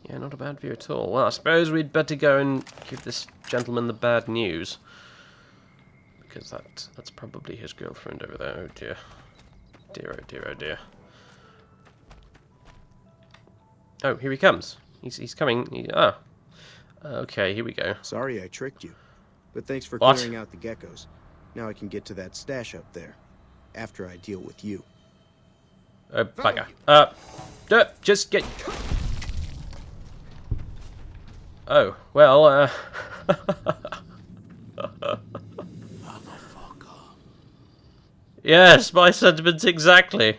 Yeah, not a bad view at all. Well, I suppose we'd better go and give this gentleman the bad news. Because that's probably his girlfriend over there. Oh dear. Dear, oh dear, oh dear. Oh, here he comes. He's coming. Okay, here we go. Sorry I tricked you, but thanks for What? clearing out the geckos. Now I can get to that stash up there, after I deal with you. Bugger. Just get... Oh, well, Yes, my sentiments exactly.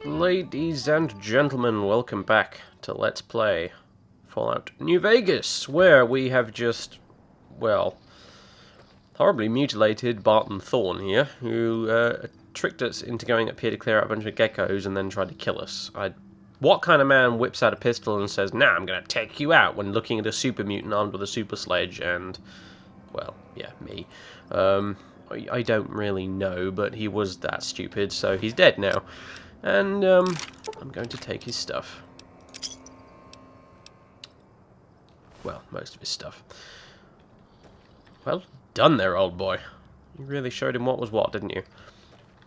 Ladies and gentlemen, welcome back to Let's Play Fallout New Vegas, where we have just, well, horribly mutilated Barton Thorne here, who tricked us into going up here to clear out a bunch of geckos and then tried to kill us. What kind of man whips out a pistol and says, "Nah, I'm going to take you out," when looking at a super-mutant armed with a super sledge and, well, yeah, me. I don't really know, but he was that stupid, so he's dead now. And, I'm going to take his stuff. Well, most of his stuff. Well done there, old boy. You really showed him what was what, didn't you?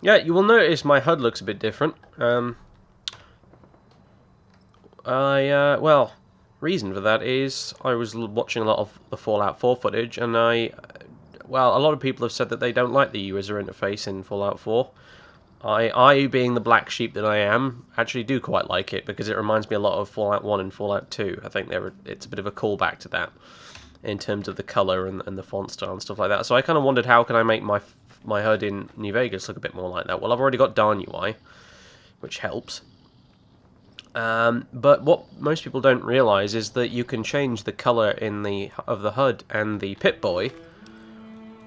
Yeah, you will notice my HUD looks a bit different. Well, reason for that is I was watching a lot of the Fallout 4 footage, and well, a lot of people have said that they don't like the user interface in Fallout 4. I, being the black sheep that I am, actually do quite like it, because it reminds me a lot of Fallout 1 and Fallout 2. I think it's a bit of a callback to that, in terms of the colour and the font style and stuff like that. So I kind of wondered, how can I make my HUD in New Vegas look a bit more like that? Well, I've already got Darnified UI, which helps. But what most people don't realise is that you can change the colour of the HUD and the Pip-Boy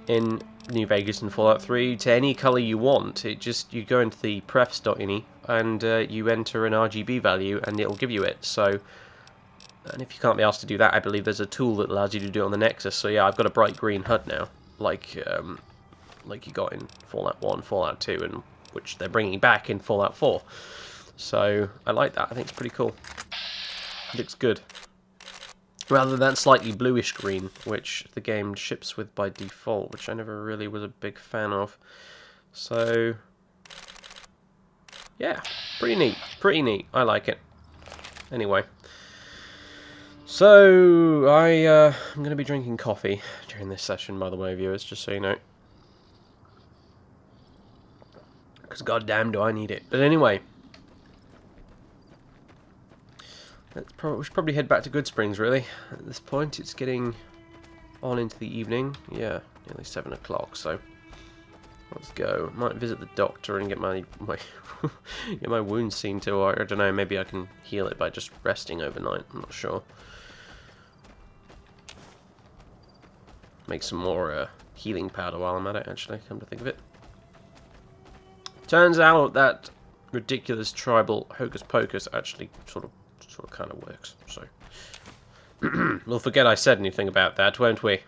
in New Vegas and Fallout 3 to any colour you want. You go into the prefs.ini and you enter an RGB value and it'll give you it. So, and if you can't be asked to do that, I believe there's a tool that allows you to do it on the Nexus. So yeah, I've got a bright green HUD now, like you got in Fallout 1, Fallout 2, and which they're bringing back in Fallout 4. So I like that. I think it's pretty cool. It looks good. Rather than slightly bluish green, which the game ships with by default, which I never really was a big fan of. So, yeah, pretty neat. Pretty neat. I like it. Anyway. So, I'm going to be drinking coffee during this session, by the way, viewers, just so you know. Because goddamn do I need it. But anyway. We should probably head back to Good Springs, really. At this point, it's getting on into the evening. Yeah, nearly 7 o'clock, so let's go. Might visit the doctor and get my get my wounds seen to, or I don't know, maybe I can heal it by just resting overnight. I'm not sure. Make some more healing powder while I'm at it, actually, come to think of it. Turns out that ridiculous tribal hocus pocus actually sort of kind of works, so we'll forget I said anything about that, won't we?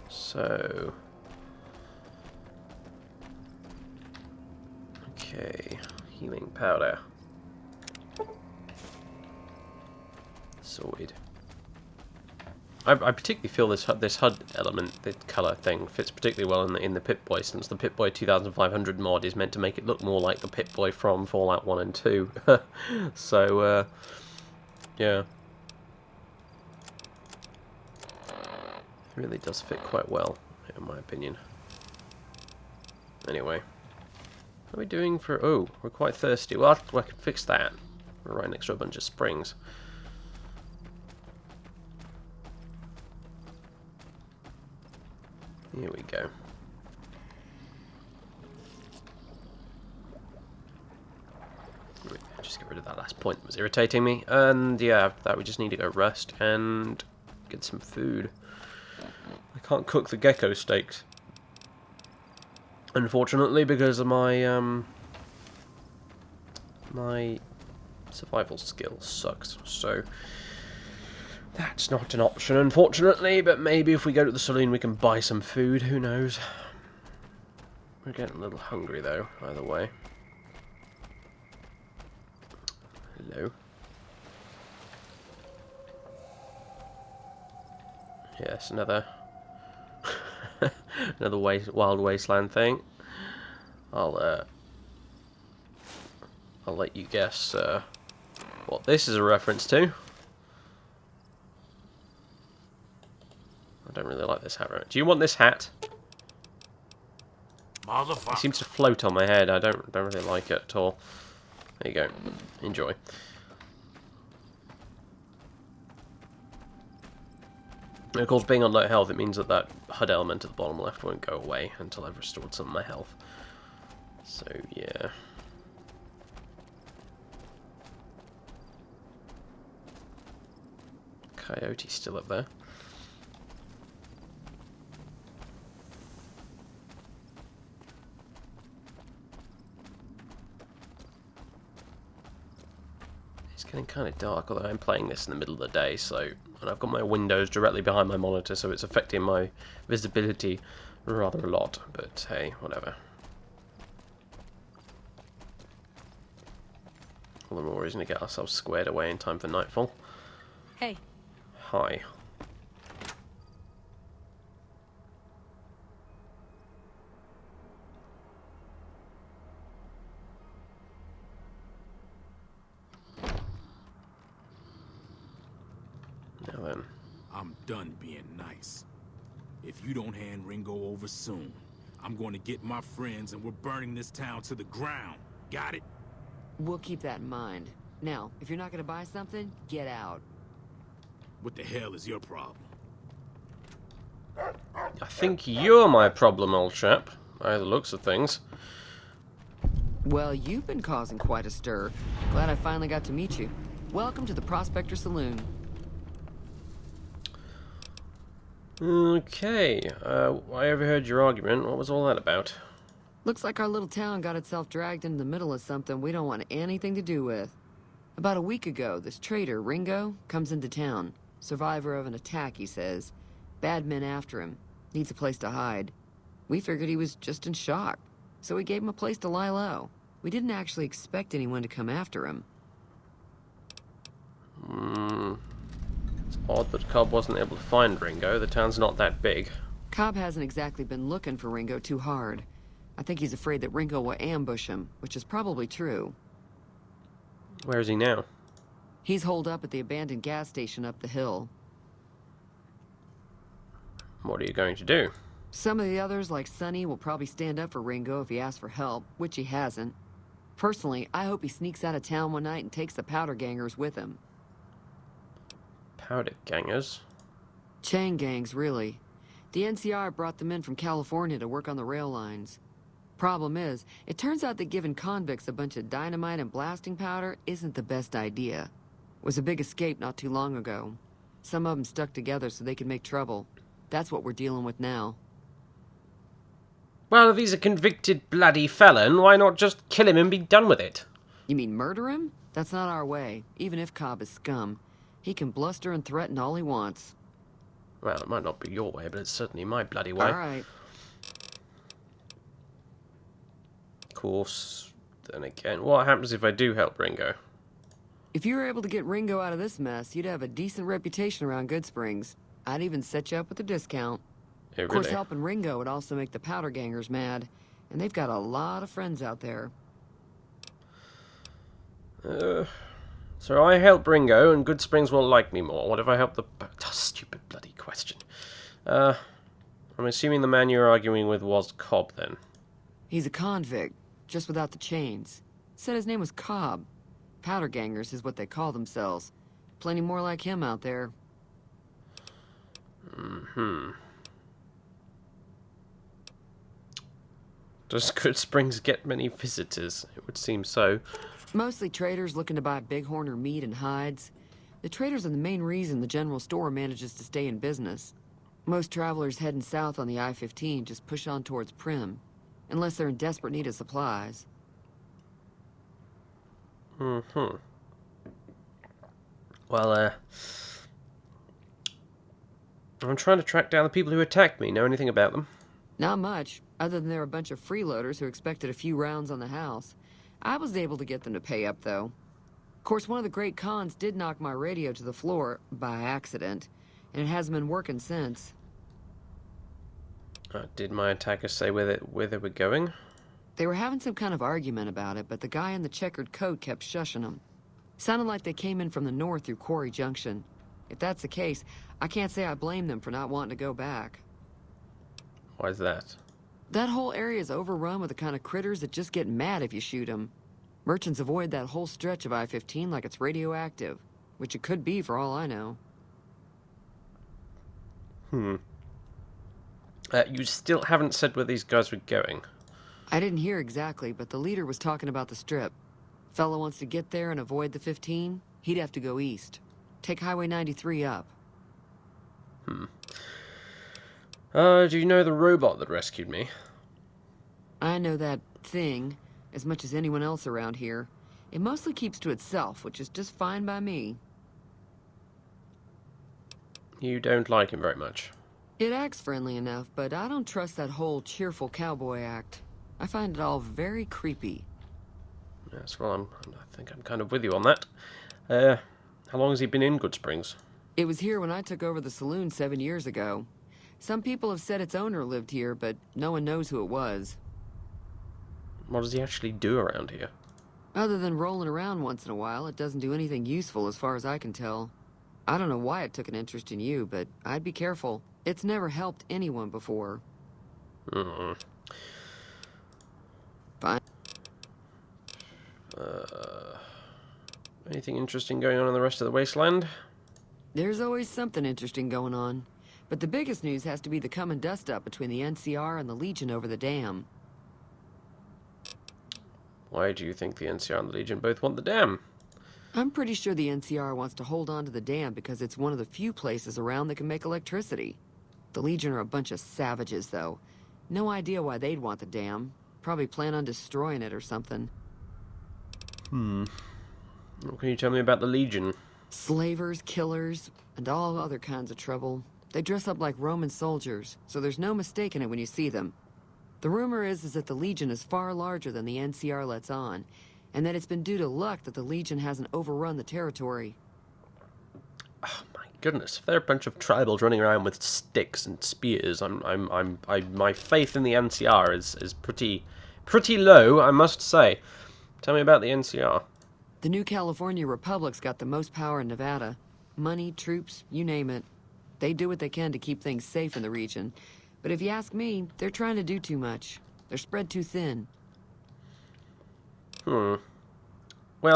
So, okay, healing powder sorted. I particularly feel this HUD element, the colour thing, fits particularly well in the Pip-Boy, since the Pip-Boy 2500 mod is meant to make it look more like the Pip-Boy from Fallout 1 and 2. So, yeah. It really does fit quite well, in my opinion. Anyway. What are we doing for... Oh, we're quite thirsty. Well, I can fix that. We're right next to a bunch of springs. Here we go. just get rid of that last point that was irritating me. And yeah, after that we just need to go rest and get some food. I can't cook the gecko steaks, unfortunately, because of my my survival skill sucks. So that's not an option, unfortunately. But maybe if we go to the saloon, we can buy some food. Who knows? We're getting a little hungry though. Either way. Hello. Yes, another another wild wasteland thing. I'll let you guess what this is a reference to. I don't really like this hat. Right? Do you want this hat? It seems to float on my head. I don't really like it at all. There you go. Enjoy. And of course, being on low health, it means that that HUD element at the bottom left won't go away until I've restored some of my health. So, yeah. Coyote's still up there. It's getting kind of dark, although I'm playing this in the middle of the day, so... And I've got my windows directly behind my monitor, so it's affecting my visibility rather a lot. But hey, whatever. All the more reason to get ourselves squared away in time for nightfall. Hey. Hi. Now then. I'm done being nice. If you don't hand Ringo over soon, I'm going to get my friends and we're burning this town to the ground. Got it? We'll keep that in mind. Now, if you're not gonna buy something, get out. What the hell is your problem? I think you're my problem, old chap, by the looks of things. Well, you've been causing quite a stir. Glad I finally got to meet you. Welcome to the Prospector Saloon. Okay, I overheard your argument. What was all that about? Looks like our little town got itself dragged into the middle of something we don't want anything to do with. About a week ago, this traitor, Ringo, comes into town. Survivor of an attack, he says. Bad men after him. Needs a place to hide. We figured he was just in shock, so we gave him a place to lie low. We didn't actually expect anyone to come after him. It's odd that Cobb wasn't able to find Ringo. The town's not that big. Cobb hasn't exactly been looking for Ringo too hard. I think he's afraid that Ringo will ambush him, which is probably true. Where is he now? He's holed up at the abandoned gas station up the hill. What are you going to do? Some of the others, like Sonny, will probably stand up for Ringo if he asks for help, which he hasn't. Personally, I hope he sneaks out of town one night and takes the powder gangers with him. Powder gangers? Chain gangs, really. The NCR brought them in from California to work on the rail lines. Problem is, it turns out that giving convicts a bunch of dynamite and blasting powder isn't the best idea. It was a big escape not too long ago. Some of them stuck together so they could make trouble. That's what we're dealing with now. Well, if he's a convicted bloody felon, why not just kill him and be done with it? You mean murder him? That's not our way, even if Cobb is scum. He can bluster and threaten all he wants. Well, it might not be your way, but it's certainly my bloody way. All right. Of course, then again, what happens if I do help Ringo? If you were able to get Ringo out of this mess, you'd have a decent reputation around Good Springs. I'd even set you up with a discount. Oh, Of course, really? helping Ringo would also make the powder gangers mad. And they've got a lot of friends out there. So I help Ringo, and Good Springs will like me more. What if I help the... stupid bloody question. I'm assuming the man you're arguing with was Cobb, then. He's a convict, just without the chains. Said his name was Cobb. Powder gangers is what they call themselves. Plenty more like him out there. Does Good Springs get many visitors? It would seem so. Mostly traders looking to buy bighorn or meat and hides. The traders are the main reason the general store manages to stay in business. Most travelers heading south on the I-15 just push on towards Prim, unless they're in desperate need of supplies. Mm-hmm. Well, I'm trying to track down the people who attacked me. Know anything about them? Not much, other than they're a bunch of freeloaders who expected a few rounds on the house. I was able to get them to pay up, though. Of course, one of the great cons did knock my radio to the floor, by accident, and it hasn't been working since. Did my attackers say where they were going? They were having some kind of argument about it, but the guy in the checkered coat kept shushing them. Sounded like they came in from the north through Quarry Junction. If that's the case, I can't say I blame them for not wanting to go back. Why's that? That whole area is overrun with the kind of critters that just get mad if you shoot them. Merchants avoid that whole stretch of I-15 like it's radioactive, which it could be for all I know. You still haven't said where these guys were going. I didn't hear exactly, but the leader was talking about the strip. Fellow wants to get there and avoid the 15, he'd have to go east. Take Highway 93 up. Do you know the robot that rescued me? I know that thing as much as anyone else around here. It mostly keeps to itself, which is just fine by me. You don't like him very much. It acts friendly enough, but I don't trust that whole cheerful cowboy act. I find it all very creepy. Yes, well, I think I'm kind of with you on that. How long has he been in Good Springs? It was here when I took over the saloon 7 years ago. Some people have said its owner lived here, but no one knows who it was. What does he actually do around here? Other than rolling around once in a while, it doesn't do anything useful as far as I can tell. I don't know why it took an interest in you, but I'd be careful. It's never helped anyone before. Fine. Anything interesting going on in the rest of the wasteland? There's always something interesting going on. But the biggest news has to be the coming dust-up between the NCR and the Legion over the dam. Why do you think the NCR and the Legion both want the dam? I'm pretty sure the NCR wants to hold on to the dam because it's one of the few places around that can make electricity. The Legion are a bunch of savages, though. No idea why they'd want the dam. Probably plan on destroying it or something. What can you tell me about the Legion? Slavers, killers, and all other kinds of trouble. They dress up like Roman soldiers, so there's no mistaking it when you see them. The rumor is that the Legion is far larger than the NCR lets on, and that it's been due to luck that the Legion hasn't overrun the territory. Oh my goodness! If they're a bunch of tribals running around with sticks and spears, my faith in the NCR is pretty low, I must say. Tell me about the NCR. The New California Republic's got the most power in Nevada. Money, troops, you name it. They do what they can to keep things safe in the region. But if you ask me, they're trying to do too much. They're spread too thin. Well,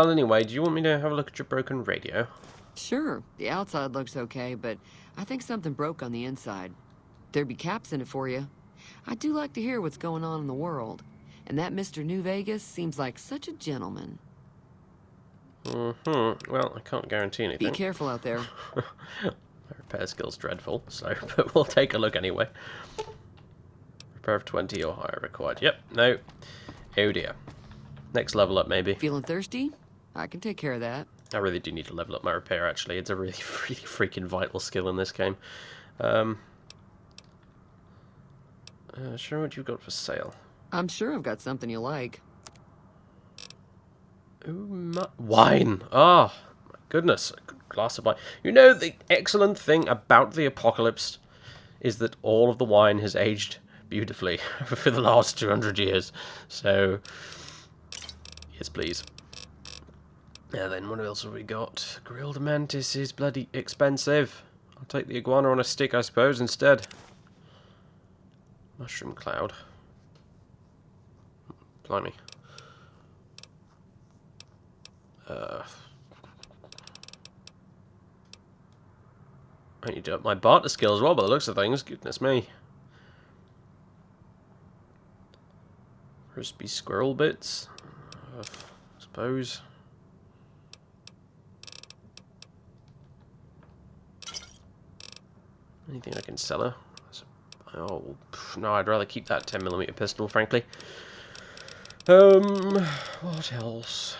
anyway, do you want me to have a look at your broken radio? Sure, the outside looks okay, but I think something broke on the inside. There'd be caps in it for you. I do like to hear what's going on in the world. And that Mr. New Vegas seems like such a gentleman. Well, I can't guarantee anything. Be careful out there. My repair skill's dreadful, so but we'll take a look anyway. Repair of 20 or higher required. Yep, no. Oh dear. Next level up, maybe. Feeling thirsty? I can take care of that. I really do need to level up my repair, actually. It's a really, really freaking vital skill in this game. Show what you've got for sale. I'm sure I've got something you like. Wine! Oh, my goodness. A good glass of wine. You know, the excellent thing about the apocalypse is that all of the wine has aged beautifully for the last 200 years. So, yes, please. Now then, what else have we got? Grilled mantis is bloody expensive. I'll take the iguana on a stick, I suppose, instead. Mushroom cloud. Blimey. I need to up my barter skill as well, by the looks of things. Goodness me. Crispy squirrel bits. I suppose. Anything I can sell her? Oh, no, I'd rather keep that 10mm pistol, frankly. What else?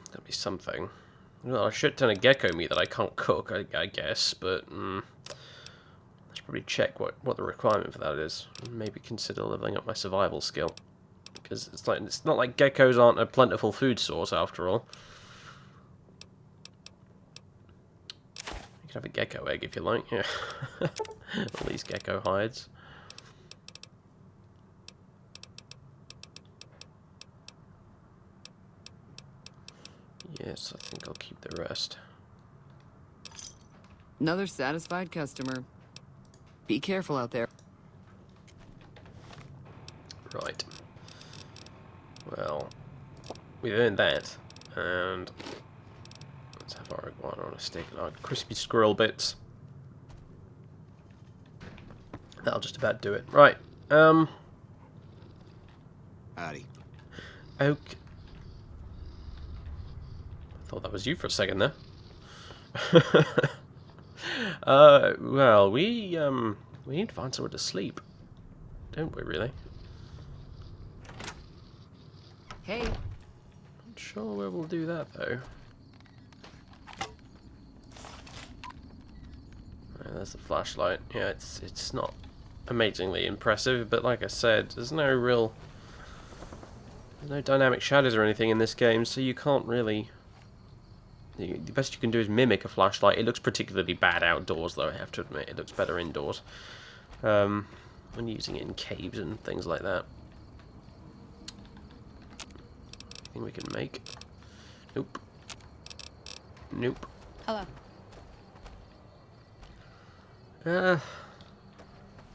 Gotta be something. Well, a shit ton of gecko meat that I can't cook, I guess, but I should probably check what the requirement for that is. Maybe consider leveling up my survival skill, because it's not like geckos aren't a plentiful food source after all. You can have a gecko egg if you like. Yeah, all these gecko hides. Yes, I think I'll keep the rest. Another satisfied customer. Be careful out there. Right. Well, we've earned that, and let's have our iguana on a stick and our crispy squirrel bits. That'll just about do it. Right. Howdy. Okay. I thought that was you for a second there. Well, we need to find somewhere to sleep, don't we, really? Hey. Not sure where we'll do that, though. Right, there's the flashlight. Yeah, it's not amazingly impressive, but like I said, there's no dynamic shadows or anything in this game, so you can't really... The best you can do is mimic a flashlight. It looks particularly bad outdoors, though, I have to admit. It looks better indoors. When using it in caves and things like that. Anything we can make? Nope. Nope. Hello.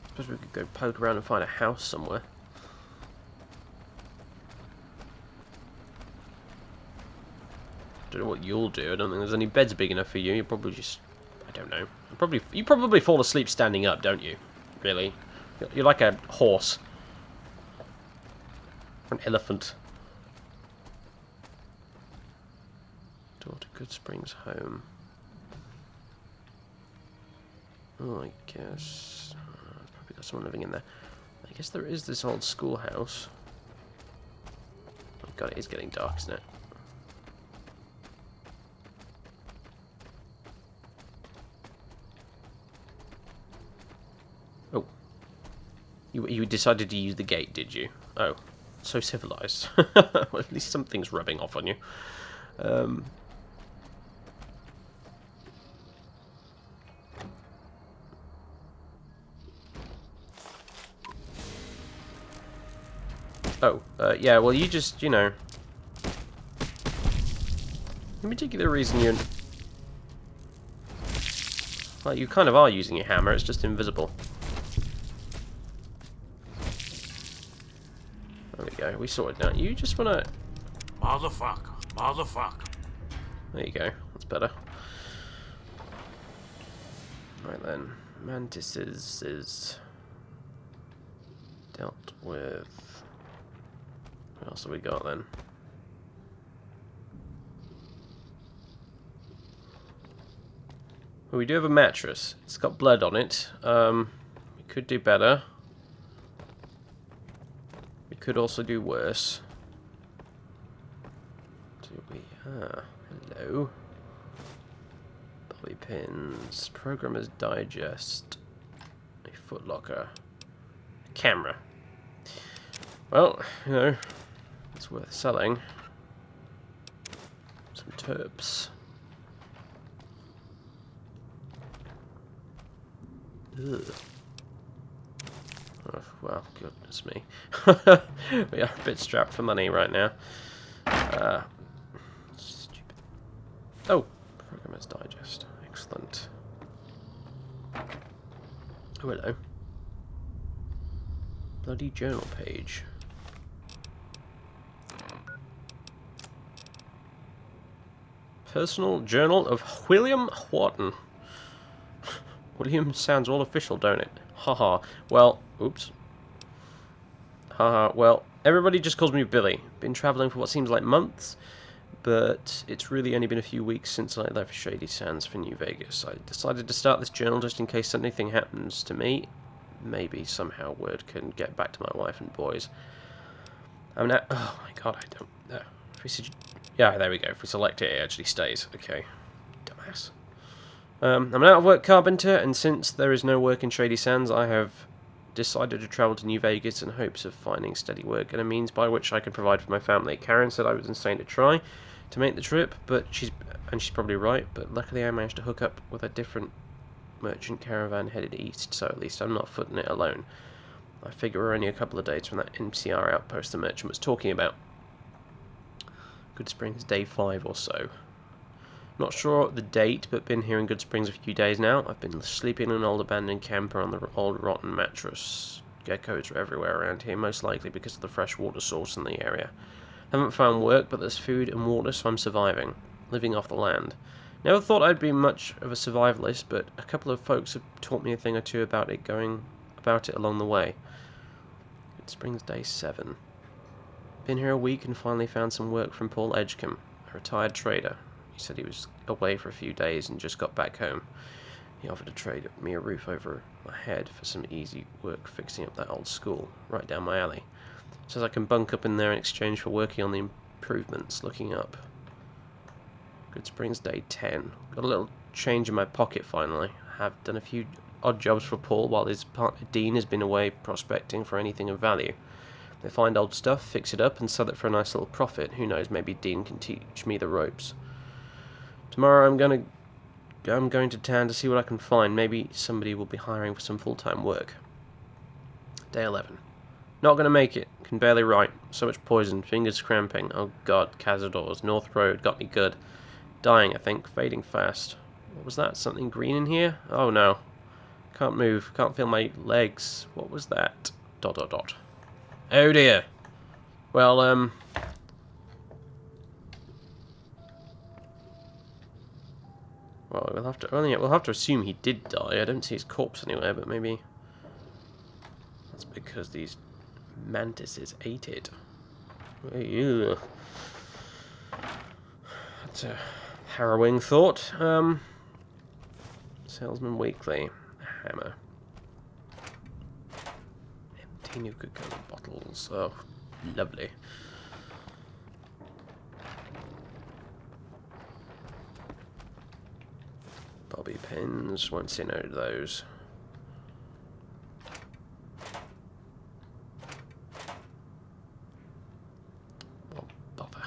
Suppose we could go poke around and find a house somewhere. Don't know what you'll do. I don't think there's any beds big enough for you. You probably just... I don't know. You probably fall asleep standing up, don't you? Really? You're like a horse. Or an elephant. Door to Goodsprings home. Oh, I guess... probably got someone living in there. I guess there is this old schoolhouse. Oh god, it is getting dark, isn't it? Oh. You decided to use the gate, did you? Oh. So civilized. Well, at least something's rubbing off on you. Yeah, well, you just, you know... In particular reason you're... Well, you kind of are using your hammer, it's just invisible. There we go, we sorted it out. You just wanna... Motherfucker. There you go, that's better. Right then, mantises is... dealt with... What else have we got then? Well, we do have a mattress. It's got blood on it. We could do better. We could also do worse. Do we? Hello. Bobby pins. Programmer's digest. A footlocker. A camera. Well, you know, it's worth selling. Some terps. Ugh. Oh, well, goodness me. We are a bit strapped for money right now. Stupid. Oh, Programmer's Digest. Excellent. Oh, hello. Bloody journal page. Personal Journal of William Wharton. William sounds all official, don't it? Haha. Well, oops. Haha. Well, everybody just calls me Billy. Been traveling for what seems like months. but it's really only been a few weeks since I left Shady Sands for New Vegas. I decided to start this journal just in case anything happens to me. Maybe somehow word can get back to my wife and boys. I'm now... Oh my god, I don't know. Yeah, there we go. If we select it, it actually stays. Okay. Dumbass. I'm an out-of-work carpenter, and since there is no work in Shady Sands, I have decided to travel to New Vegas in hopes of finding steady work and a means by which I can provide for my family. Karen said I was insane to try to make the trip, but she's probably right, but luckily I managed to hook up with a different merchant caravan headed east, so at least I'm not footing it alone. I figure we're only a couple of days from that NCR outpost the merchant was talking about. Good Springs, day 5 or so. Not sure the date, but been here in Good Springs a few days now. I've been sleeping in an old abandoned camper on the old rotten mattress. Geckos are everywhere around here, most likely because of the fresh water source in the area. Haven't found work, but there's food and water, so I'm surviving. Living off the land. Never thought I'd be much of a survivalist, but a couple of folks have taught me a thing or two about it along the way. Good Springs, day 7. Been here a week and finally found some work from Paul Edgecombe, a retired trader. He said he was away for a few days and just got back home. He offered to trade me a roof over my head for some easy work fixing up that old school, right down my alley. Says I can bunk up in there in exchange for working on the improvements. Looking up. Good Springs, day 10. Got a little change in my pocket finally. I have done a few odd jobs for Paul while his partner Dean has been away prospecting for anything of value. They find old stuff, fix it up, and sell it for a nice little profit. Who knows, maybe Dean can teach me the ropes. Tomorrow I'm going to town to see what I can find. Maybe somebody will be hiring for some full-time work. Day 11. Not going to make it. Can barely write. So much poison. Fingers cramping. Oh god, Cazadors. North Road. Got me good. Dying, I think. Fading fast. What was that? Something green in here? Oh no. Can't move. Can't feel my legs. What was that? ... Oh dear. Well, well, we'll have to assume he did die. I don't see his corpse anywhere, but maybe that's because these mantises ate it. Ew. That's a harrowing thought. Salesman Weekly. Hammer. Empty new Coca-Cola bottles. Oh, lovely. Bobby pins, won't say no to those. Oh, bother.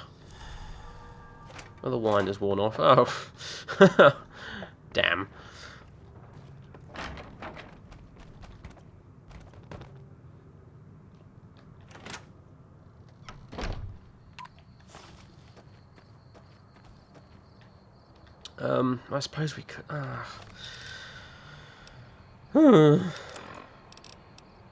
Oh, the wine has worn off. Oh, damn. I suppose we could...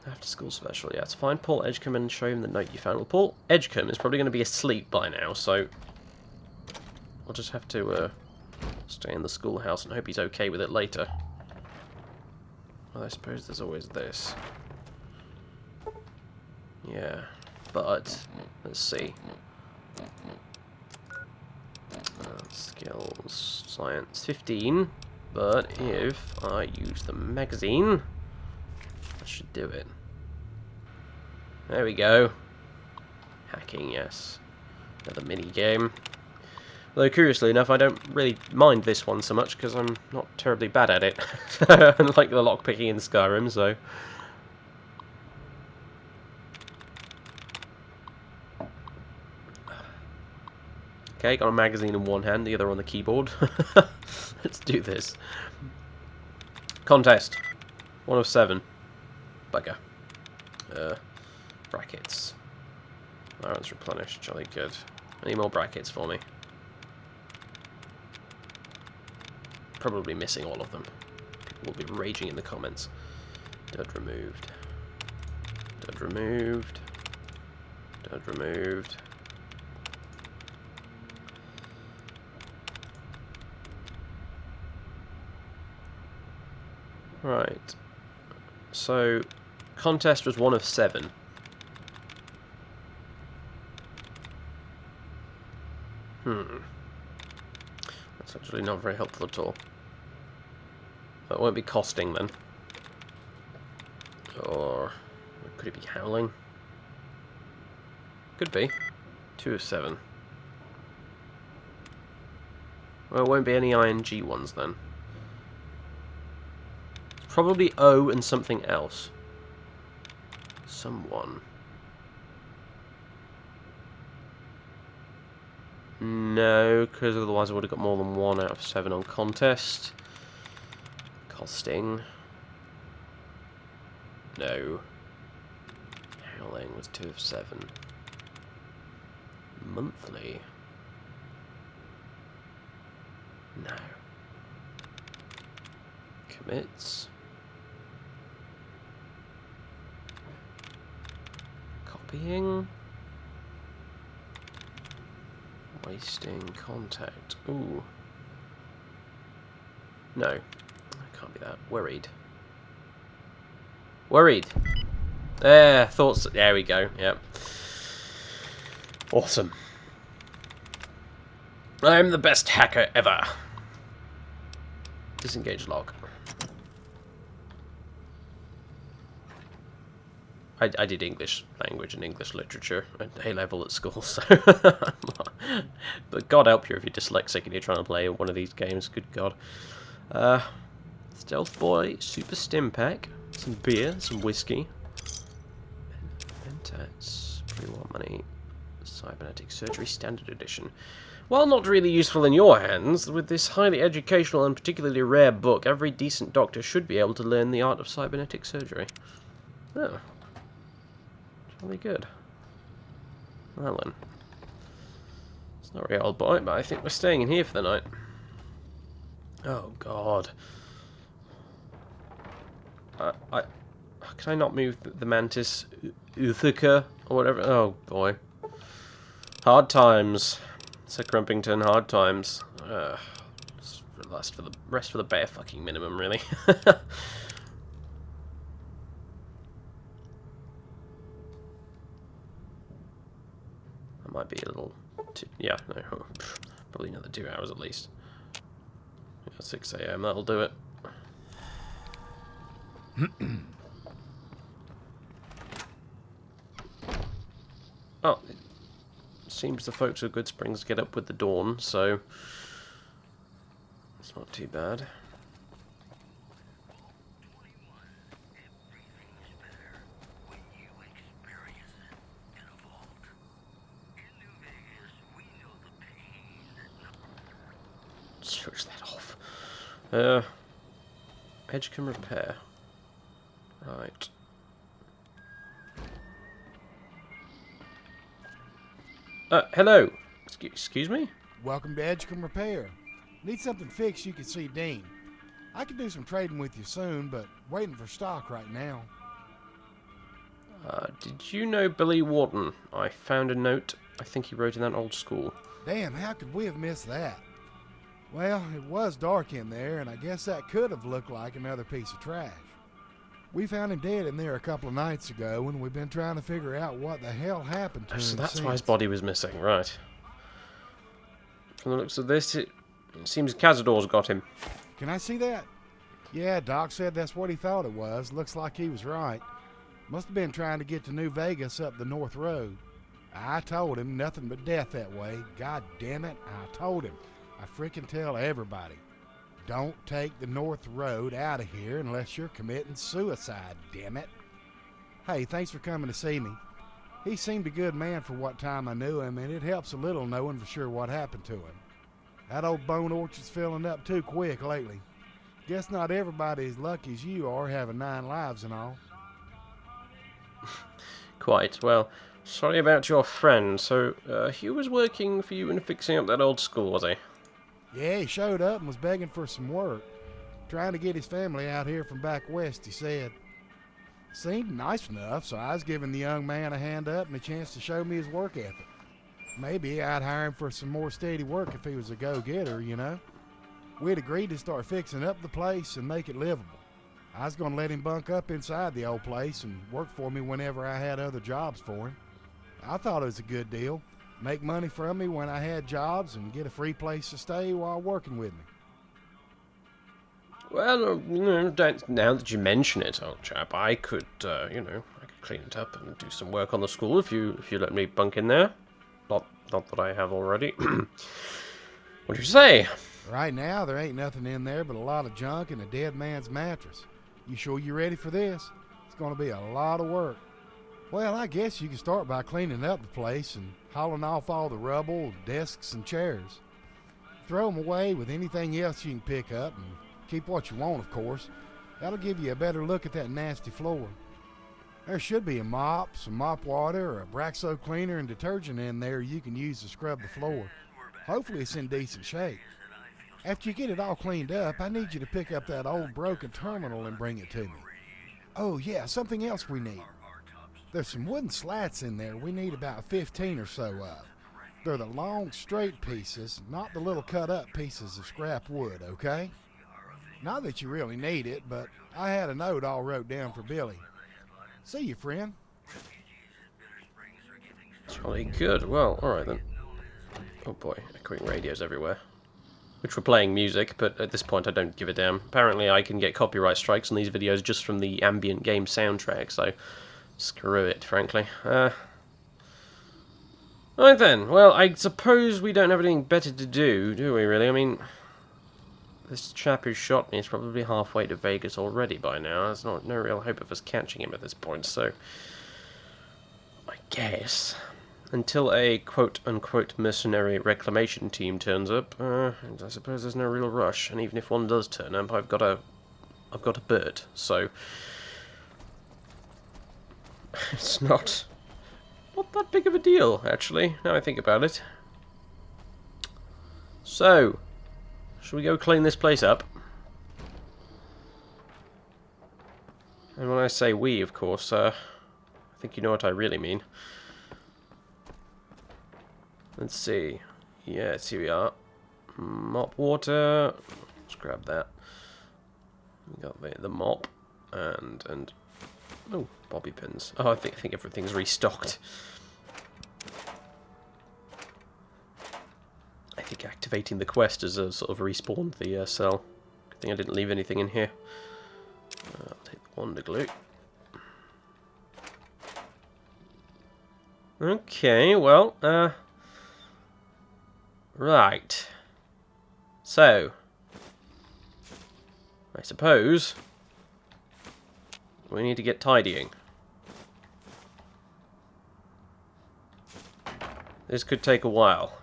After school special, yeah, it's fine. Paul Edgecombe and show him the note you found. Well, Paul Edgecombe is probably going to be asleep by now, so I'll just have to stay in the schoolhouse and hope he's okay with it later. Well, I suppose there's always this. Yeah, but let's see. Skills, science 15, but if I use the magazine, that should do it. There we go. Hacking, yes. Another mini game. Though curiously enough, I don't really mind this one so much because I'm not terribly bad at it, unlike the lockpicking in Skyrim. So. Okay, got a magazine in one hand, the other on the keyboard. Let's do this. Contest. 1 of 7. Bugger. Brackets. Allowance replenished. Jolly good. Any more brackets for me? Probably missing all of them. People will be raging in the comments. Dud removed. Dud removed. Dud removed. Right, so contest was 1 of 7. That's actually not very helpful at all. That won't be costing then. Or could it be howling? Could be. 2 of 7. Well, it won't be any ING ones then. It's probably O and something else. Someone. No, because otherwise I would have got more than 1 out of 7 on contest. Costing. No. Howling was 2 of 7. Monthly. No. Commits. Copying. Wasting contact. Ooh. No. That can't be that. Worried. Worried. There, thoughts. There we go. Yep. Awesome. I'm the best hacker ever. Disengage log. I did English language and English literature at A-level at school, so... But God help you if you're dyslexic and you're trying to play one of these games, good God. Stealth Boy, Super Stim Pack, some beer, some whiskey. Ventats, pre-war money, Cybernetic Surgery Standard Edition. While not really useful in your hands, with this highly educational and particularly rare book, every decent doctor should be able to learn the art of cybernetic surgery. Oh. Really good. Well then. Sorry, old boy, but I think we're staying in here for the night. Oh God. Can I not move the mantis Uthica or whatever? Oh boy. Hard times. Sir Crumpington, hard times. Rest for the bare fucking minimum, really. Might be a little... yeah, no, probably another 2 hours at least. Yeah, 6 AM, that'll do it. Oh, it seems the folks of Good Springs get up with the dawn, so... it's not too bad. Switch that off. Edge can repair. Right. Hello. Excuse me? Welcome to Edgecombe Repair. Need something fixed, you can see Dean. I could do some trading with you soon, but waiting for stock right now. Did you know Billy Wharton? I found a note. I think he wrote in that old school. Damn, how could we have missed that? Well, it was dark in there, and I guess that could have looked like another piece of trash. We found him dead in there a couple of nights ago, and we've been trying to figure out what the hell happened to him. So that's why his body was missing, right. From the looks of this, it seems Cazador's got him. Can I see that? Yeah, Doc said that's what he thought it was. Looks like he was right. Must have been trying to get to New Vegas up the North Road. I told him nothing but death that way. God damn it, I told him. I freaking tell everybody. Don't take the North Road out of here unless you're committing suicide, damn it. Hey, thanks for coming to see me. He seemed a good man for what time I knew him, and it helps a little knowing for sure what happened to him. That old bone orchard's filling up too quick lately. Guess not everybody as lucky as you are having 9 lives and all. Quite. Well, sorry about your friend. So, he was working for you and fixing up that old school, was he? Yeah, he showed up and was begging for some work. Trying to get his family out here from back west, he said. Seemed nice enough, so I was giving the young man a hand up and a chance to show me his work ethic. Maybe I'd hire him for some more steady work if he was a go-getter, you know. We'd agreed to start fixing up the place and make it livable. I was going to let him bunk up inside the old place and work for me whenever I had other jobs for him. I thought it was a good deal. make money from me when I had jobs, and get a free place to stay while working with me. Well, now that you mention it, old chap, I could, I could clean it up and do some work on the school if you let me bunk in there. Not that I have already. What do you say? Right now, there ain't nothing in there but a lot of junk and a dead man's mattress. You sure you're ready for this? It's going to be a lot of work. Well, I guess you can start by cleaning up the place and hauling off all the rubble, desks, and chairs. Throw them away with anything else you can pick up, and keep what you want, of course. That'll give you a better look at that nasty floor. There should be a mop, some mop water, or a Braxo cleaner and detergent in there you can use to scrub the floor. Hopefully it's in decent shape. After you get it all cleaned up, I need you to pick up that old broken terminal and bring it to me. Oh yeah, something else we need. There's some wooden slats in there we need about 15 or so of. They're the long, straight pieces, not the little cut-up pieces of scrap wood, okay? Not that you really need it, but I had a note all wrote down for Billy. See you, friend. Jolly good. Well, alright then. Oh boy, echoing radios everywhere. Which were playing music, but at this point I don't give a damn. Apparently I can get copyright strikes on these videos just from the ambient game soundtrack, so screw it, frankly. Right then, well, I suppose we don't have anything better to do we really? I mean, this chap who shot me is probably halfway to Vegas already by now. There's no real hope of us catching him at this point, so I guess until a quote-unquote mercenary reclamation team turns up, I suppose there's no real rush. And even if one does turn up, I've got a bird, so it's not that big of a deal, actually, now I think about it. So, shall we go clean this place up? And when I say we, of course, I think you know what I really mean. Let's see. Yes, here we are. Mop water. Let's grab that. We got the mop and oh, bobby pins. Oh, I think everything's restocked. I think activating the quest has sort of respawned the cell. Good thing I didn't leave anything in here. I'll take the wonder glue. Okay, well, right. So, I suppose we need to get tidying. This could take a while.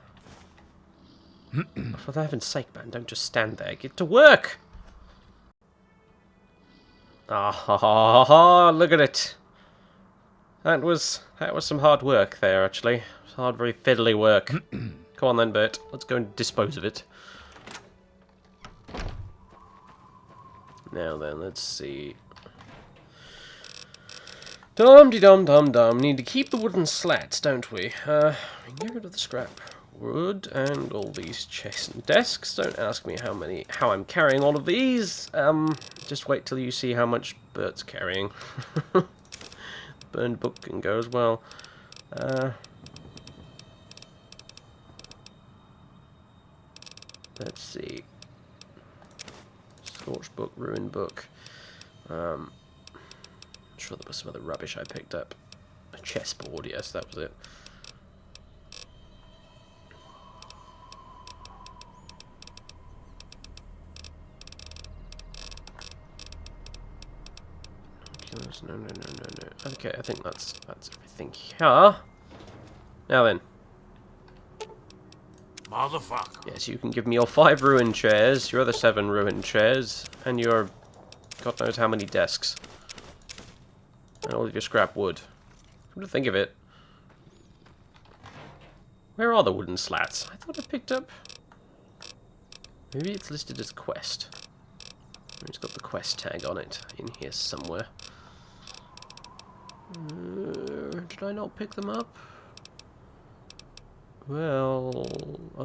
For heaven's sake, man, don't just stand there. Get to work! Ah ha ha ha! Look at it. That was some hard work there, actually. Hard, very fiddly work. Come on then, Bert. Let's go and dispose of it. Now then, let's see. Dum-de-dum-dum-dum. Need to keep the wooden slats, don't we? We can get rid of the scrap wood and all these chests and desks. Don't ask me how I'm carrying all of these. Just wait till you see how much Bert's carrying. Burned book can go as well. Let's see. Scorched book, ruined book. I'm sure there was some other rubbish I picked up. A chessboard, yes, that was it. No. Okay, I think that's everything here. Now then. Motherfucker. Yes, you can give me your 5 ruined chairs, your other 7 ruined chairs, and your God knows how many desks. And all of your scrap wood. Come to think of it. Where are the wooden slats? I thought I picked up. Maybe it's listed as quest. It's got the quest tag on it in here somewhere. Did I not pick them up? Well,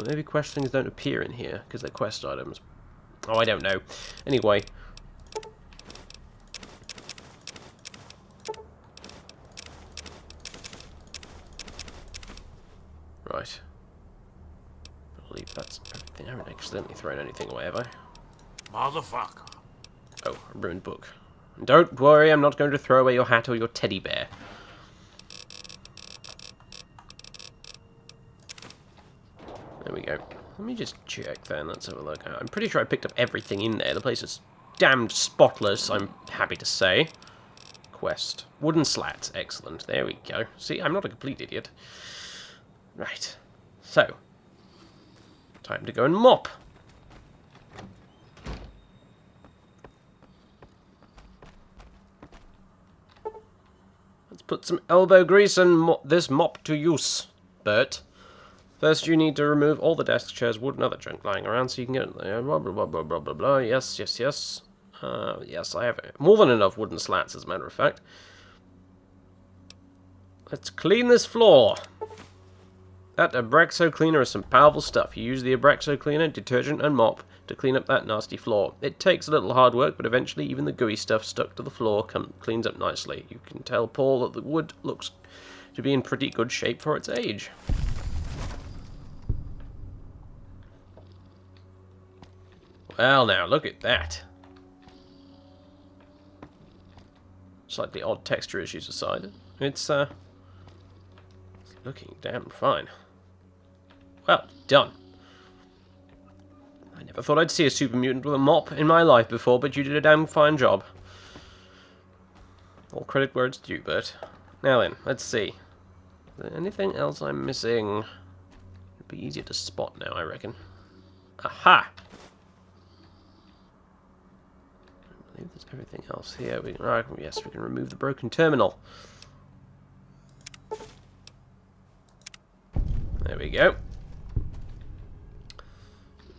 maybe quest things don't appear in here because they're quest items. Oh, I don't know. Anyway. Right. I believe that's everything. I haven't accidentally thrown anything away, have I? Motherfucker. Oh, a ruined book. Don't worry, I'm not going to throw away your hat or your teddy bear. There we go. Let me just check then. Let's have a look. I'm pretty sure I picked up everything in there. The place is damned spotless, I'm happy to say. Quest. Wooden slats. Excellent. There we go. See, I'm not a complete idiot. Right. So. Time to go and mop. Let's put some elbow grease and this mop to use, Bert. First, you need to remove all the desk, chairs, wood, and other junk lying around so you can get it there. Blah, blah, blah, blah, blah, blah, blah. Yes, yes, yes. Yes, I have more than enough wooden slats, as a matter of fact. Let's clean this floor. That Abraxo cleaner is some powerful stuff. You use the Abraxo cleaner, detergent, and mop to clean up that nasty floor. It takes a little hard work, but eventually even the gooey stuff stuck to the floor cleans up nicely. You can tell, Paul, that the wood looks to be in pretty good shape for its age. Well, now, look at that. Slightly odd texture issues aside. It's looking damn fine. Well, done. I never thought I'd see a super-mutant with a mop in my life before, but you did a damn fine job. All credit where it's due, Bert. Now then, let's see. Is there anything else I'm missing? It'd be easier to spot now, I reckon. Aha! I believe there's everything else here. Yes, we can remove the broken terminal. There we go.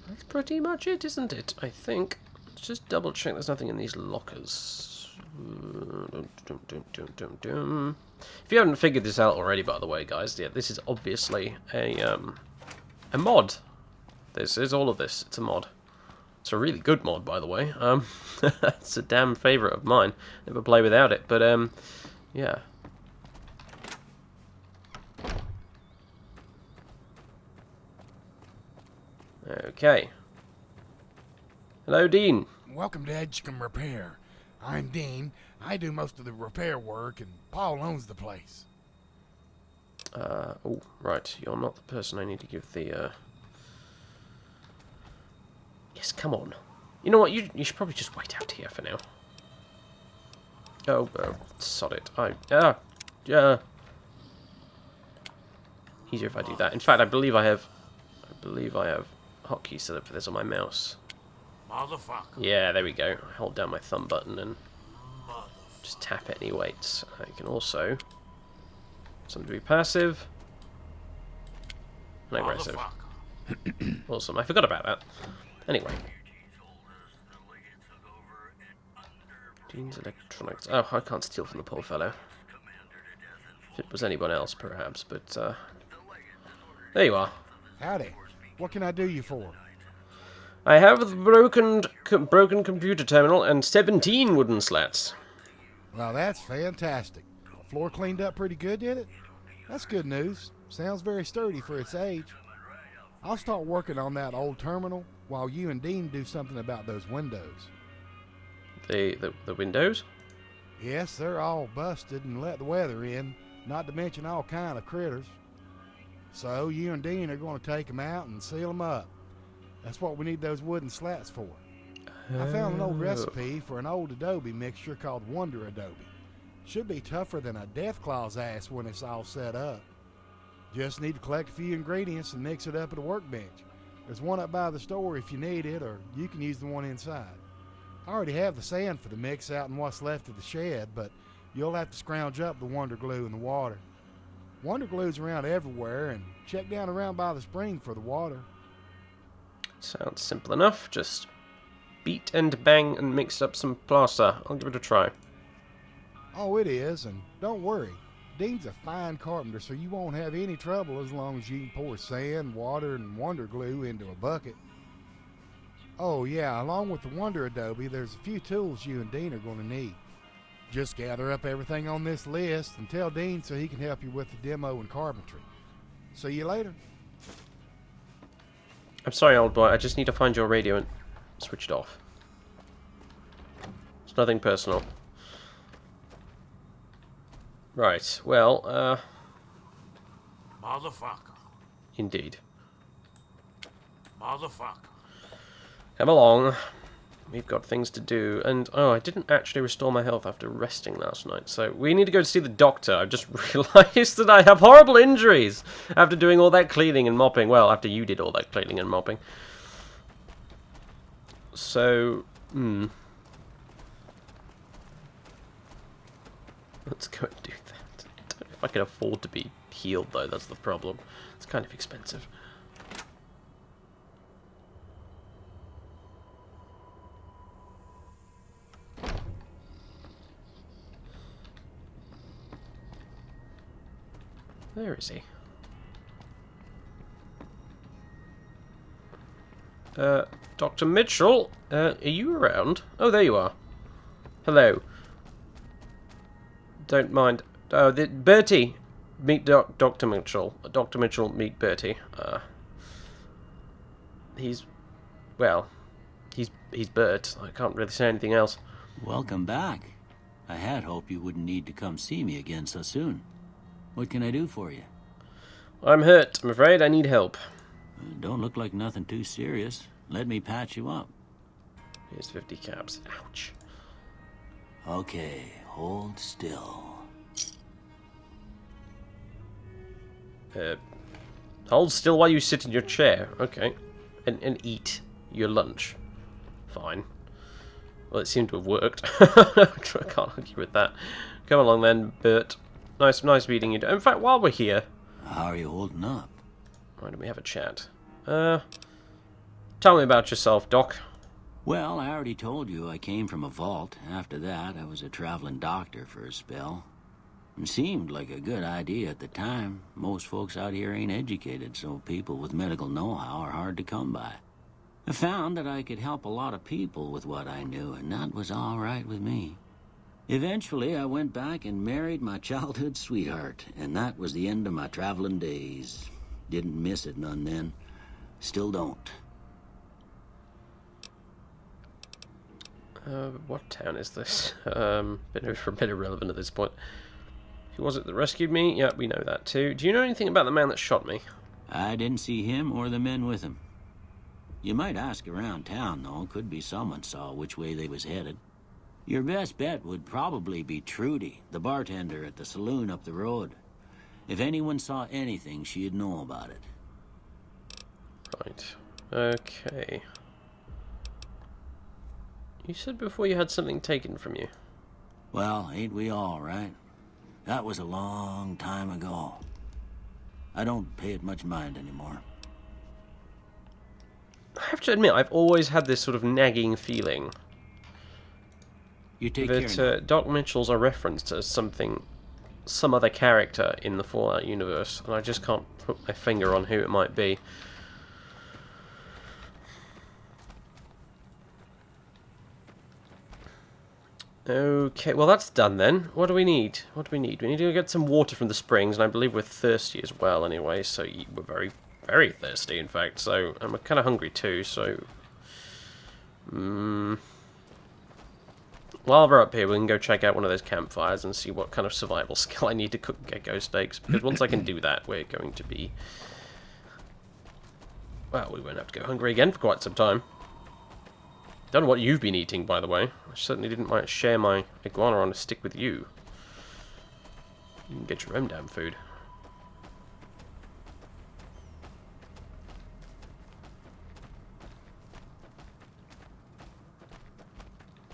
That's pretty much it, isn't it? I think. Let's just double check there's nothing in these lockers. If you haven't figured this out already, by the way, guys, yeah, this is obviously a mod. This is all of this. It's a mod. It's a really good mod, by the way. It's a damn favourite of mine. Never play without it, but yeah. Okay. Hello, Dean. Welcome to Edgecombe Repair. I'm Dean. I do most of the repair work, and Paul owns the place. Oh, right. You're not the person I need to give the, Yes, come on. You know what? You should probably just wait out here for now. Oh, sod it. Easier if I do that. In fact, I believe I have hotkeys set up for this on my mouse. Motherfucker. Yeah, there we go. I hold down my thumb button and just tap any weights. I can also something to be passive and aggressive. Awesome. I forgot about that. Anyway. Dean's Electronics. Oh, I can't steal from the poor fellow. If it was anyone else, perhaps, but there you are. Howdy. What can I do you for? I have the broken computer terminal and 17 wooden slats. Well, that's fantastic. Floor cleaned up pretty good, did it? That's good news. Sounds very sturdy for its age. I'll start working on that old terminal while you and Dean do something about those windows. The windows? Yes, they're all busted and let the weather in, not to mention all kind of critters. So you and Dean are going to take them out and seal them up. That's what we need those wooden slats for. I found an old recipe for an old adobe mixture called Wonder Adobe. Should be tougher than a Deathclaw's ass when it's all set up. Just need to collect a few ingredients and mix it up at a workbench. There's one up by the store if you need it, or you can use the one inside. I already have the sand for the mix out in what's left of the shed, but you'll have to scrounge up the Wonder Glue in the water. Wonder Glue's around everywhere, and check down around by the spring for the water. Sounds simple enough. Just beat and bang and mix up some plaster. I'll give it a try. Oh, it is, and don't worry. Dean's a fine carpenter, so you won't have any trouble as long as you can pour sand, water, and Wonder Glue into a bucket. Oh yeah, along with the Wonder Adobe, there's a few tools you and Dean are going to need. Just gather up everything on this list and tell Dean so he can help you with the demo and carpentry. See you later. I'm sorry, old boy. I just need to find your radio and switch it off. It's nothing personal. Right, well, Motherfucker. indeed. Motherfucker. Come along. We've got things to do. And, oh, I didn't actually restore my health after resting last night. So we need to go to see the doctor. I've just realised that I have horrible injuries after doing all that cleaning and mopping. Well, after you did all that cleaning and mopping. So, let's go and do that. I don't know if I can afford to be healed, though. That's the problem. It's kind of expensive. Where is he? Dr. Mitchell, are you around? Oh, there you are. Hello. Don't mind. Oh, Bertie, meet Dr. Mitchell. Dr. Mitchell, meet Bertie. He's Bert. I can't really say anything else. Welcome back. I had hoped you wouldn't need to come see me again so soon. What can I do for you? I'm hurt. I'm afraid I need help. Don't look like nothing too serious. Let me patch you up. Here's 50 caps. Ouch. Okay, hold still. Hold still while you sit in your chair. Okay. And eat your lunch. Fine. Well, it seemed to have worked. I can't argue with that. Come along then, Bert. Nice meeting you. In fact, while we're here... How are you holding up? Why don't we have a chat? Tell me about yourself, Doc. Well, I already told you I came from a vault. After that, I was a traveling doctor for a spell. It seemed like a good idea at the time. Most folks out here ain't educated, so people with medical know-how are hard to come by. I found that I could help a lot of people with what I knew, and that was all right with me. Eventually, I went back and married my childhood sweetheart, and that was the end of my traveling days. Didn't miss it none then. Still don't. What town is this? Bit irrelevant at this point. Who was it that rescued me? Yeah, we know that too. Do you know anything about the man that shot me? I didn't see him or the men with him. You might ask around town, though. Could be someone saw which way they was headed. Your best bet would probably be Trudy, the bartender at the saloon up the road. If anyone saw anything, she'd know about it. Right. Okay. You said before you had something taken from you. Well, ain't we all, right? That was a long time ago. I don't pay it much mind anymore. I have to admit, I've always had this sort of nagging feeling You take care that Doc Mitchell's a reference to some other character in the Fallout universe, and I just can't put my finger on who it might be. Okay, well that's done then. What do we need? What do we need? We need to go get some water from the springs, and I believe we're thirsty as well anyway, so we're very, very thirsty in fact, so I'm kind of hungry too, so... While we're up here, we can go check out one of those campfires and see what kind of survival skill I need to cook gecko steaks, because once I can do that, we're going to be... Well, we won't have to go hungry again for quite some time. Don't know what you've been eating, by the way. I certainly didn't want to share my iguana on a stick with you. You can get your own damn food.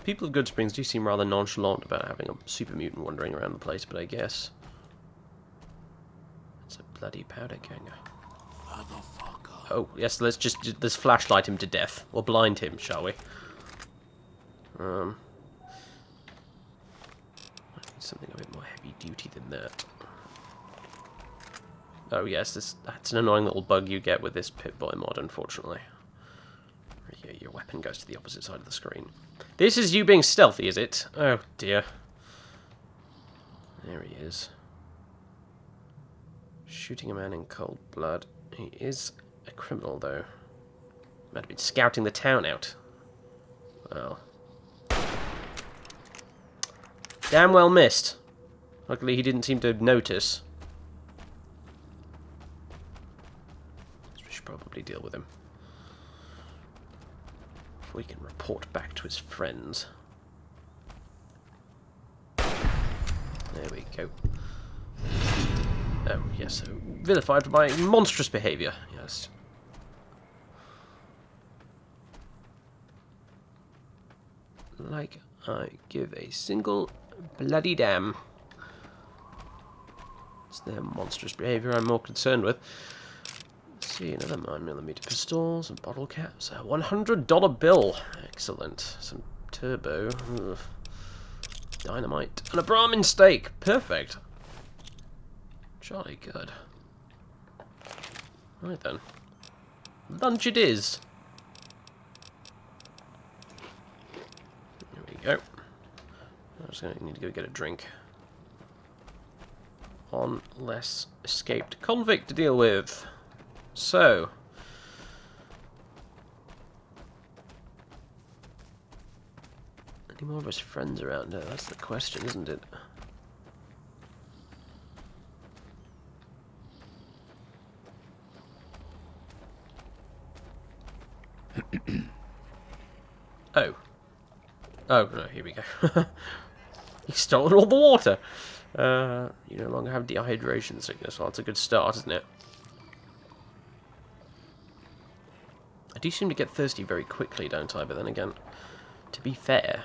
People of Good Springs do seem rather nonchalant about having a super-mutant wandering around the place, but I guess... It's a bloody powder ganger. Oh, yes, let's flashlight him to death. Or blind him, shall we? I need something a bit more heavy-duty than that. Oh, yes, that's an annoying little bug you get with this Pip-Boy mod, unfortunately. Your weapon goes to the opposite side of the screen. This is you being stealthy, is it? Oh, dear. There he is. Shooting a man in cold blood. He is a criminal, though. Might have been scouting the town out. Well. Damn well missed. Luckily, he didn't seem to notice. So we should probably deal with him. Before he can report back to his friends. There we go. Oh, yes, so vilified for my monstrous behaviour, yes. Like I give a single bloody damn. It's their monstrous behaviour I'm more concerned with. Let's see, another 9mm pistol, some bottle caps, a $100 bill. Excellent. Some turbo. Ugh. Dynamite. And a Brahmin steak. Perfect. Jolly good. Right then. Lunch it is. There we go. I'm just going to need to go get a drink. One less escaped convict to deal with. So. Any more of his friends around here? That's the question, isn't it? Oh. Oh, no, here we go. He's stolen all the water. You no longer have dehydration sickness. Well, that's a good start, isn't it? I do seem to get thirsty very quickly, don't I? But then again, to be fair,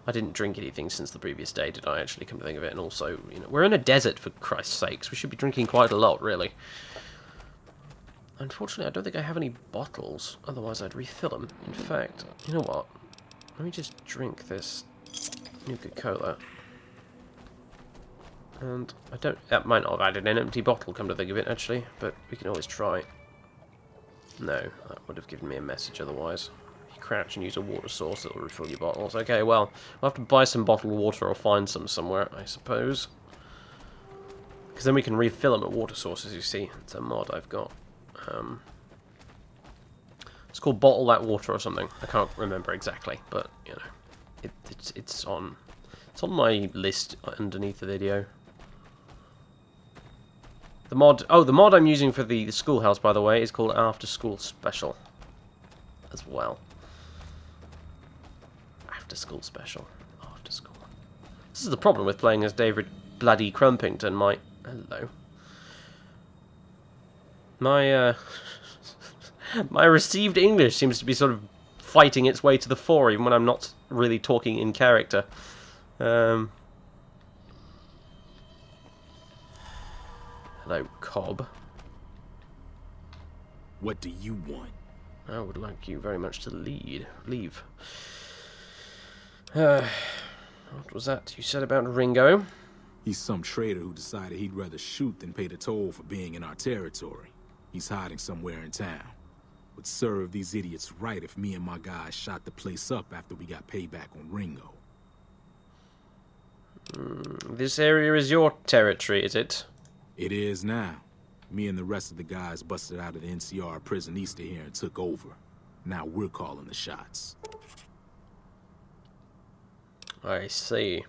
I didn't drink anything since the previous day, did I, actually, come to think of it? And also, you know, we're in a desert, for Christ's sakes. We should be drinking quite a lot, really. Unfortunately, I don't think I have any bottles. Otherwise, I'd refill them. In fact, you know what? Let me just drink this Nuka-Cola. And I don't... That might not have added an empty bottle, come to think of it, actually. But we can always try. No, that would have given me a message otherwise. If you crouch and use a water source, it'll refill your bottles. Okay, well, we'll have to buy some bottled water or find some somewhere, I suppose. Because then we can refill them at water sources, you see. It's a mod I've got. It's called Bottle That Water or something. I can't remember exactly, but you know, it's on my list underneath the video. The mod I'm using for the schoolhouse, by the way, is called After School Special as well. After School Special. After School. This is the problem with playing as David bloody Crumpington. Hello. My received English seems to be sort of fighting its way to the fore, even when I'm not really talking in character. Hello, Cobb. What do you want? I would like you very much to leave. What was that you said about Ringo? He's some traitor who decided he'd rather shoot than pay the toll for being in our territory. He's hiding somewhere in town. Would serve these idiots right if me and my guys shot the place up after we got payback on Ringo. This area is your territory, is it? It is now. Me and the rest of the guys busted out of the NCR prison east of here and took over. Now we're calling the shots. I see.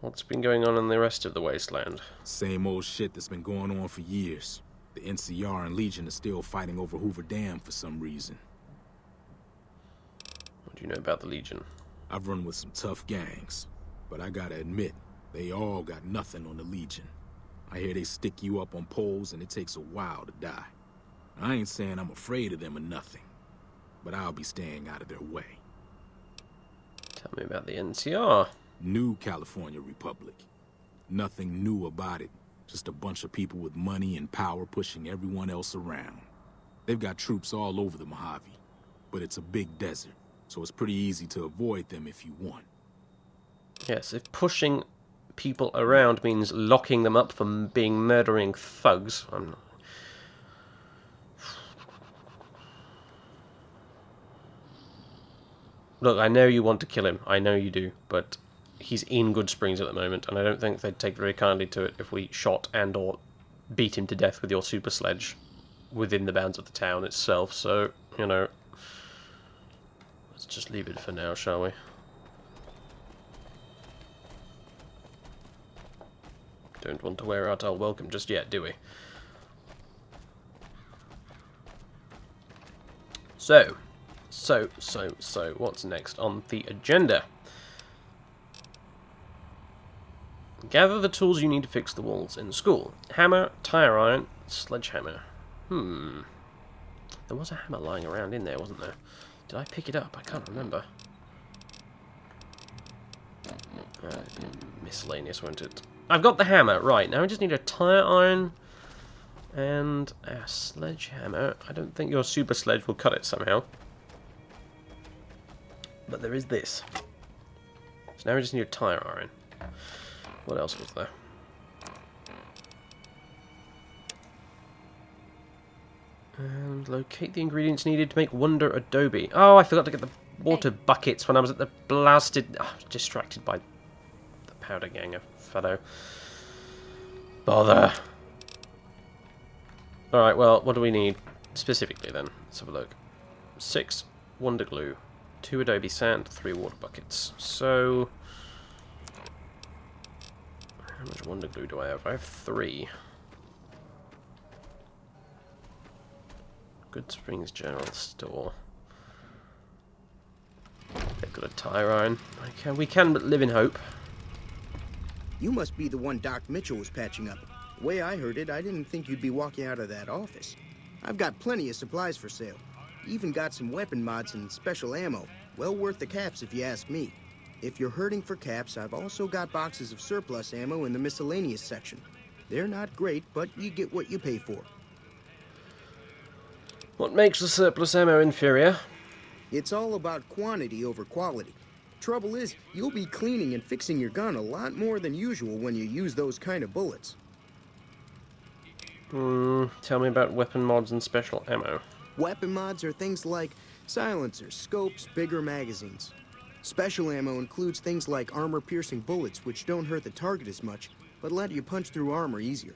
What's been going on in the rest of the wasteland? Same old shit that's been going on for years. The NCR and Legion are still fighting over Hoover Dam for some reason. What do you know about the Legion? I've run with some tough gangs, but I gotta admit, they all got nothing on the Legion. I hear they stick you up on poles and it takes a while to die. I ain't saying I'm afraid of them or nothing, but I'll be staying out of their way. Tell me about the NCR. New California Republic. Nothing new about it. Just a bunch of people with money and power pushing everyone else around. They've got troops all over the Mojave, but it's a big desert, so it's pretty easy to avoid them if you want. Yes, if pushing people around means locking them up for being murdering thugs, I'm not... Look, I know you want to kill him. I know you do, but he's in Good Springs at the moment, and I don't think they'd take very kindly to it if we shot and or beat him to death with your super sledge within the bounds of the town itself, so, you know, let's just leave it for now, shall we? Don't want to wear out our welcome just yet, do we? So, what's next on the agenda? Gather the tools you need to fix the walls in the school. Hammer, tire iron, sledgehammer. There was a hammer lying around in there, wasn't there? Did I pick it up? I can't remember. Miscellaneous, won't it? I've got the hammer. Right, now I just need a tire iron and a sledgehammer. I don't think your super sledge will cut it somehow. But there is this. So now we just need a tire iron. What else was there? And locate the ingredients needed to make Wonder Adobe. Oh, I forgot to get the water buckets when I was at the blasted... Oh, I was distracted by the powder gang of fellow. Bother. Alright, well, what do we need specifically then? Let's have a look. 6 Wonder Glue, 2 Adobe Sand, 3 water buckets. So... how much Wonder Glue do I have? I have 3. Good Springs General Store. They've got a tire iron. We can but live in hope. You must be the one Doc Mitchell was patching up. The way I heard it, I didn't think you'd be walking out of that office. I've got plenty of supplies for sale. Even got some weapon mods and special ammo. Well worth the caps if you ask me. If you're hurting for caps, I've also got boxes of surplus ammo in the miscellaneous section. They're not great, but you get what you pay for. What makes the surplus ammo inferior? It's all about quantity over quality. Trouble is, you'll be cleaning and fixing your gun a lot more than usual when you use those kind of bullets. Tell me about weapon mods and special ammo. Weapon mods are things like silencers, scopes, bigger magazines. Special ammo includes things like armor-piercing bullets, which don't hurt the target as much, but let you punch through armor easier.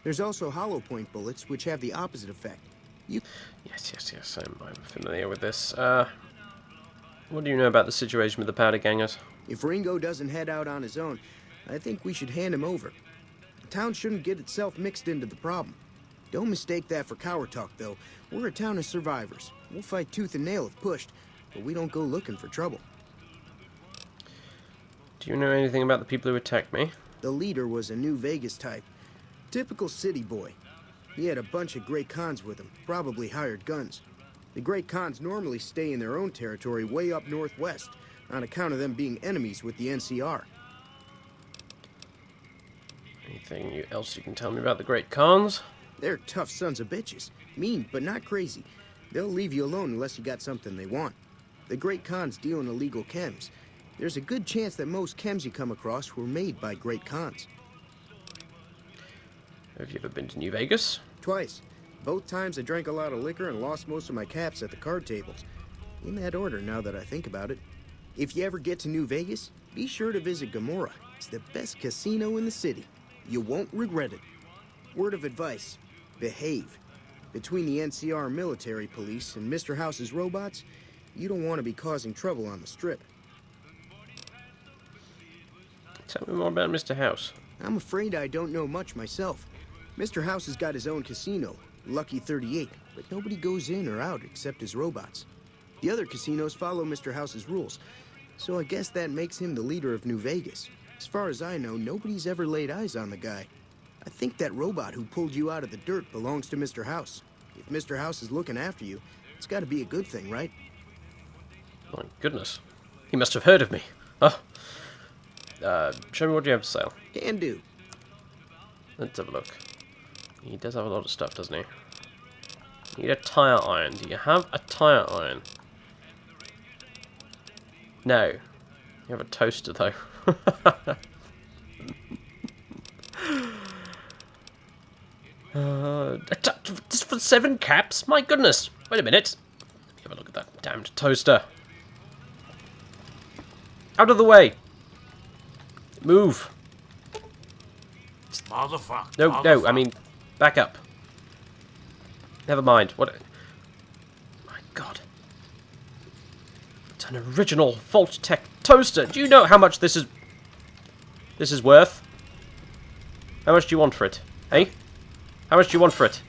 There's also hollow point bullets, which have the opposite effect. Yes, I'm familiar with this. What do you know about the situation with the powder gangers? If Ringo doesn't head out on his own, I think we should hand him over. The town shouldn't get itself mixed into the problem. Don't mistake that for coward talk, though. We're a town of survivors. We'll fight tooth and nail if pushed, but we don't go looking for trouble. Do you know anything about the people who attacked me? The leader was a New Vegas type. Typical city boy. He had a bunch of Great Khans with him, probably hired guns. The Great Khans normally stay in their own territory way up northwest, on account of them being enemies with the NCR. Anything else you can tell me about the Great Khans? They're tough sons of bitches. Mean, but not crazy. They'll leave you alone unless you got something they want. The Great Khans deal in illegal chems. There's a good chance that most chems you come across were made by Great Khans. Have you ever been to New Vegas? Twice. Both times I drank a lot of liquor and lost most of my caps at the card tables. In that order, now that I think about it. If you ever get to New Vegas, be sure to visit Gomorrah. It's the best casino in the city. You won't regret it. Word of advice, behave. Between the NCR military police and Mr. House's robots, you don't want to be causing trouble on the Strip. Tell me more about Mr. House. I'm afraid I don't know much myself. Mr. House has got his own casino, Lucky 38, but nobody goes in or out except his robots. The other casinos follow Mr. House's rules, so I guess that makes him the leader of New Vegas. As far as I know, nobody's ever laid eyes on the guy. I think that robot who pulled you out of the dirt belongs to Mr. House. If Mr. House is looking after you, it's got to be a good thing, right? My goodness. He must have heard of me. Oh. Show me what you have for sale. Can do. Let's have a look. He does have a lot of stuff, doesn't he? Need a tire iron. Do you have a tire iron? No. You have a toaster, though. Just for 7 caps? My goodness. Wait a minute. Let me have a look at that damned toaster. Out of the way. Move. Motherfucker. No, no, I mean, back up. Never mind. What? My God. It's an original Vault-Tec toaster. Do you know how much this is worth? How much do you want for it? Hey? How much do you want for it?